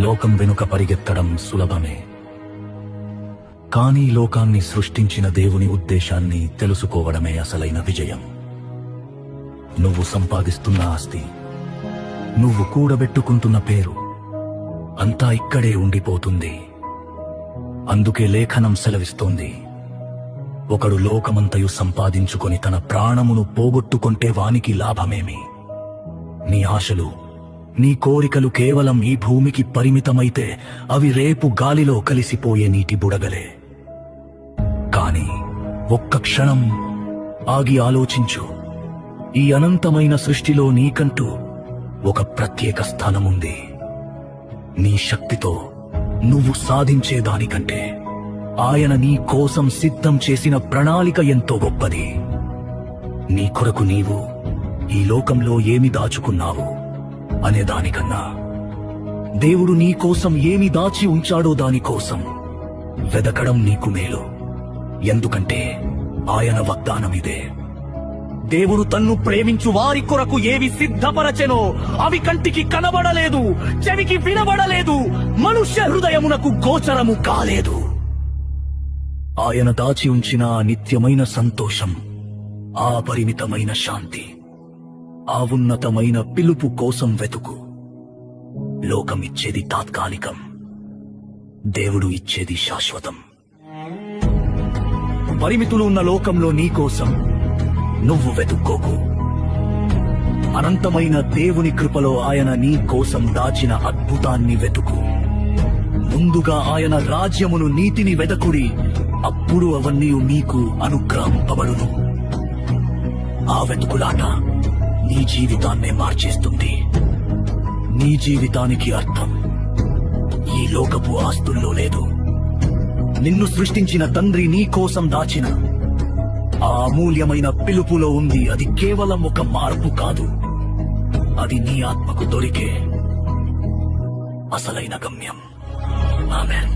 లోకం వెనుక పరిగెత్తడం సులభమే, కానీ లోకాన్ని సృష్టించిన దేవుని ఉద్దేశాన్ని తెలుసుకోవడమే అసలైన విజయం. నువ్వు సంపాదిస్తున్న ఆస్తి, నువ్వు కూడబెట్టుకుంటున్న పేరు అంతా ఇక్కడే ఉండిపోతుంది. అందుకే లేఖనం సెలవిస్తోంది, ఒకడు లోకమంతయు సంపాదించుకొని తన ప్రాణమును పోగొట్టుకొంటే వానికి లాభమేమి? నీ ఆశలు, నీ కోరికలు కేవలం ఈ భూమికి పరిమితమైతే అవి రేపు గాలిలో కలిసిపోయే నీటి బుడగలే. కాని ఒక్క క్షణం ఆగి ఆలోచించు, ఈ అనంతమైన సృష్టిలో నీకంటూ ఒక ప్రత్యేక స్థానముంది. నీ శక్తితో నువ్వు సాధించేదానికంటే ఆయన నీ కోసం సిద్ధం చేసిన ప్రణాళిక ఎంతో గొప్పది. నీ కొరకు నీవు ఈ లోకంలో ఏమి దాచుకున్నావు అనే దానికన్నా దేవుడు నీ కోసం ఏమి దాచి ఉంచాడో దానికోసం వెదకడం నీకు మేలు. ఎందుకంటే ఆయన వాగ్దానమిదే, దేవుడు తన్ను ప్రేమించు వారి కొరకు ఏవి సిద్ధపరచెనో అవి కంటికి కనబడలేదు, చెవికి వినబడలేదు, మనుష్య హృదయమునకు గోచరము కాలేదు. ఆయన దాచి ఉంచిన ఆ నిత్యమైన సంతోషం, ఆ పరిమితమైన శాంతి, ఆ ఉన్నతమైన పిలుపు కోసం వెతుకు. లోకం ఇచ్చేది తాత్కాలికం, దేవుడు ఇచ్చేది శాశ్వతం. పరిమితులు ఉన్న లోకంలో నీకోసం నువ్వు వెతుక్కోకు. అనంతమైన దేవుని కృపలో ఆయన నీ కోసం దాచిన అద్భుతాన్ని వెతుకు. ముందుగా ఆయన రాజ్యమును, నీతిని వెదకుడి, అప్పుడు అవన్నీ మీకు అనుగ్రహింపబడును. ఆ వెతుకులాట నీ జీవితాన్నే మార్చేస్తుంది. నీ జీవితానికి అర్థం ఈ లోకపు ఆస్తుల్లో లేదు. నిన్ను సృష్టించిన తండ్రి నీ కోసం దాచిన ఆ అమూల్యమైన పిలుపులో ఉంది. అది కేవలం ఒక మార్పు కాదు, అది నీ ఆత్మకు దొరికే అసలైన గమ్యం. ఆమేన్.